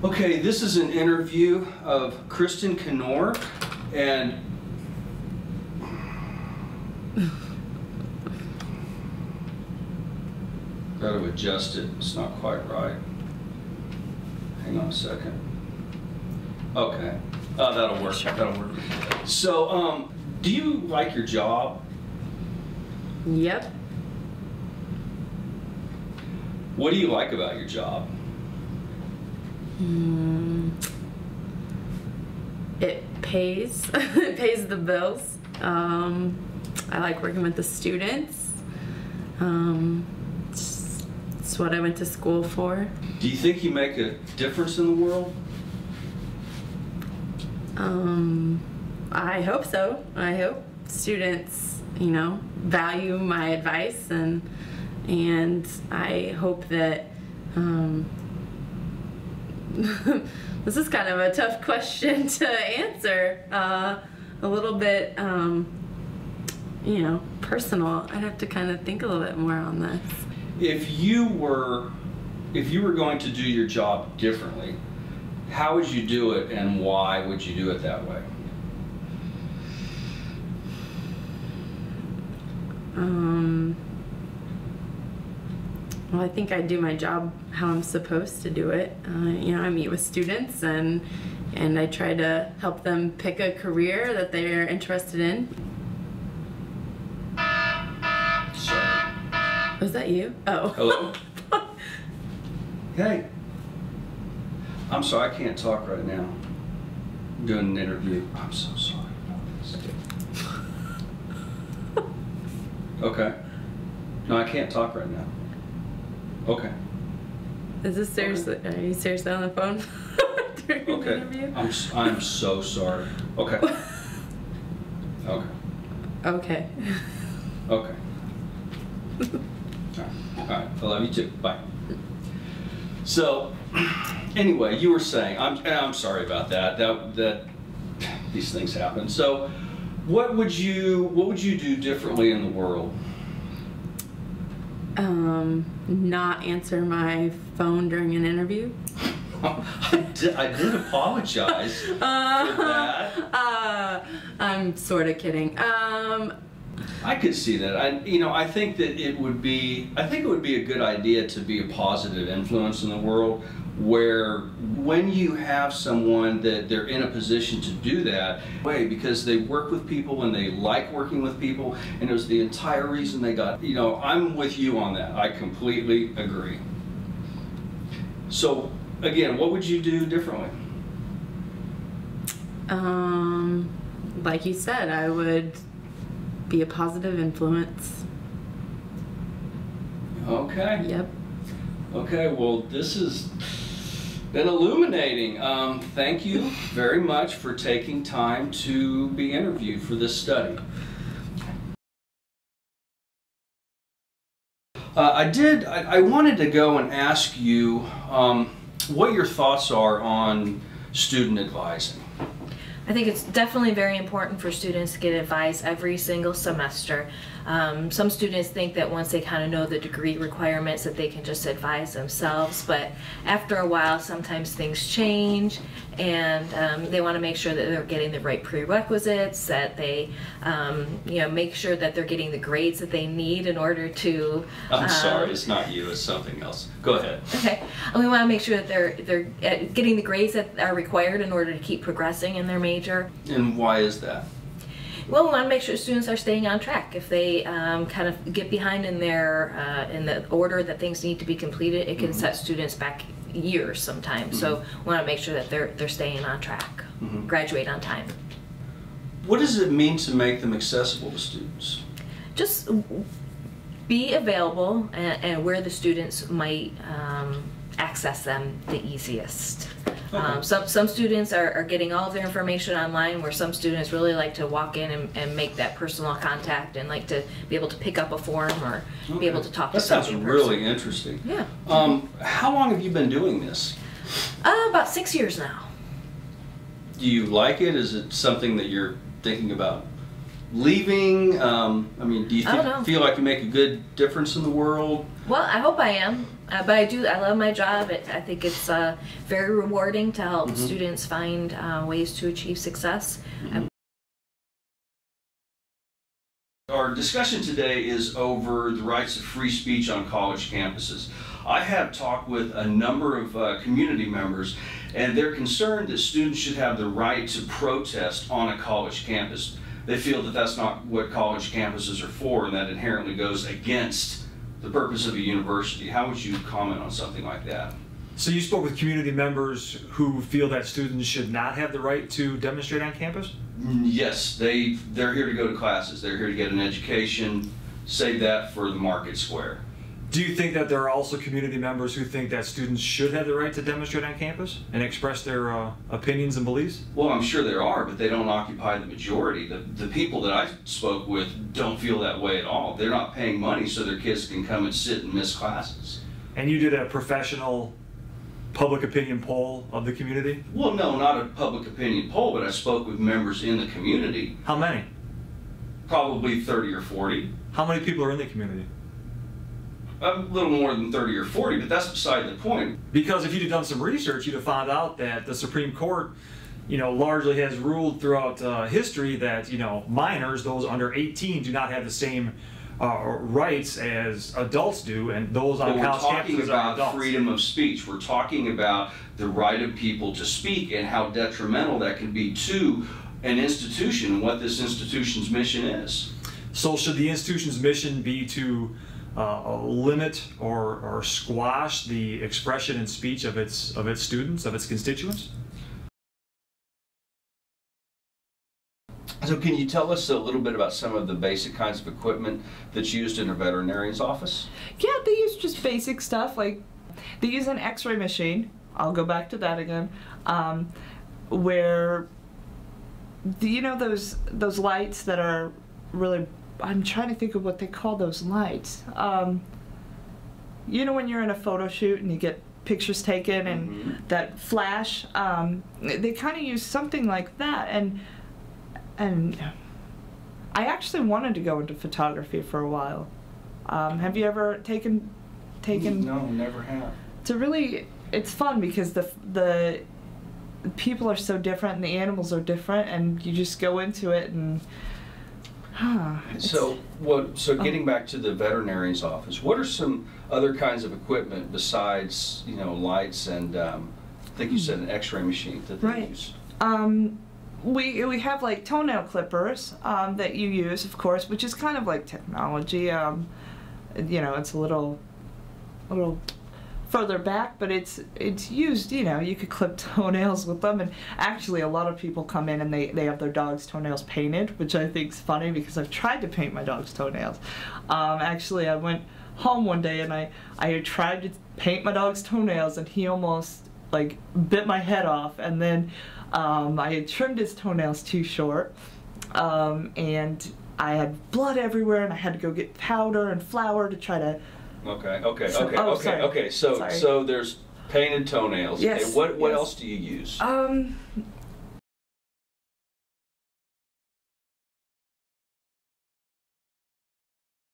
Okay, this is an interview of Kristen Knorr, and got to adjust it. It's not quite right. Hang on a second. Okay, that'll work. Sure. That'll work. So, do you like your job? Yep. What do you like about your job? It pays. It pays the bills. I like working with the students. It's what I went to school for. Do you think you make a difference in the world? I hope so. I hope students, value my advice, and I hope that this is kind of a tough question to answer. A little bit, personal. I'd have to kind of think a little bit more on this. If you were going to do your job differently, how would you do it, and why would you do it that way? Well, I think I do my job how I'm supposed to do it. I meet with students and I try to help them pick a career that they're interested in. Sorry. Was that you? Oh. Hello? Hey. I'm sorry, I can't talk right now. I'm doing an interview. I'm so sorry about this. Okay. No, I can't talk right now. Okay. Is this seriously? Okay. Are you seriously on the phone during the interview? I'm so sorry. Okay. Okay. Okay. Okay. All right. I love you too. Bye. So, anyway, you were saying, I'm sorry about that. That these things happen. So, what would you do differently in the world? Not answer my phone during an interview. I did apologize for that. I'm sort of kidding. I could see that. I think that it would be a good idea to be a positive influence in the world, where when you have someone that they're in a position to do that, because they work with people and they like working with people, and it was the entire reason they got, I'm with you on that. I completely agree. So, again, what would you do differently? Like you said, I would be a positive influence. Okay. Yep. Okay, well, this has been illuminating. Thank you very much for taking time to be interviewed for this study. I wanted to go and ask you what your thoughts are on student advising. I think it's definitely very important for students to get advice every single semester. Some students think that once they kind of know the degree requirements that they can just advise themselves, but after a while sometimes things change, and they want to make sure that they're getting the right prerequisites, that they make sure that they're getting the grades that they need in order to... I'm sorry, it's not you, it's something else. Go ahead. Okay. And we want to make sure that they're getting the grades that are required in order to keep progressing in their major. And why is that? Well, we want to make sure students are staying on track. If they kind of get behind in in the order that things need to be completed, it can set students back years sometimes. So we want to make sure that they're staying on track, graduate on time. What does it mean to make them accessible to students? Just be available and where the students might access them the easiest. Okay. Some students are getting all of their information online, where some students really like to walk in and make that personal contact and like to be able to pick up a form or be able to talk to somebody in person. That sounds really interesting. Yeah. How long have you been doing this? About 6 years now. Do you like it? Is it something that you're thinking about leaving? I mean, do you I don't know. feel like you make a good difference in the world? Well, I hope I am, but I do. I love my job. I think it's very rewarding to help students find ways to achieve success. Our discussion today is over the rights of free speech on college campuses. I have talked with a number of community members, and they're concerned that students should have the right to protest on a college campus. They feel that that's not what college campuses are for, and that inherently goes against the purpose of a university. How would you comment on something like that? So you spoke with community members who feel that students should not have the right to demonstrate on campus? Yes, they're here to go to classes. They're here to get an education. Save that for the market square. Do you think that there are also community members who think that students should have the right to demonstrate on campus and express their opinions and beliefs? Well, I'm sure there are, but they don't occupy the majority. The people that I spoke with don't feel that way at all. They're not paying money so their kids can come and sit and miss classes. And you did a professional public opinion poll of the community? Well, no, not a public opinion poll, but I spoke with members in the community. How many? Probably 30 or 40. How many people are in the community? A little more than 30 or 40, but that's beside the point. Because if you'd have done some research, you'd have found out that the Supreme Court, largely has ruled throughout history that, minors, those under 18, do not have the same rights as adults do, and those on college campuses are adults. We're talking about freedom of speech. We're talking about the right of people to speak and how detrimental that can be to an institution and what this institution's mission is. So should the institution's mission be to limit or squash the expression and speech of its students, of its constituents? So can you tell us a little bit about some of the basic kinds of equipment that's used in a veterinarian's office? Yeah, they use just basic stuff, like they use an x-ray machine. I'll go back to that again. Where, those lights that are really, I'm trying to think of what they call those lights. When you're in a photo shoot and you get pictures taken and that flash, they kind of use something like that. And I actually wanted to go into photography for a while. Have you ever taken? No, never have. It's fun because the people are so different and the animals are different, and you just go into it and. So getting back to the veterinarian's office, what are some other kinds of equipment besides lights and I think you said an X-ray machine that they use? We have like toenail clippers that you use, of course, which is kind of like technology. It's a little further back, but it's used. You could clip toenails with them, and actually a lot of people come in and they have their dog's toenails painted, which I think is funny because I've tried to paint my dog's toenails. Actually, I went home one day and I tried to paint my dog's toenails, and he almost bit my head off, and then I had trimmed his toenails too short, and I had blood everywhere, and I had to go get powder and flour to try to. Okay. So there's painted toenails. Yes. Okay, what else do you use?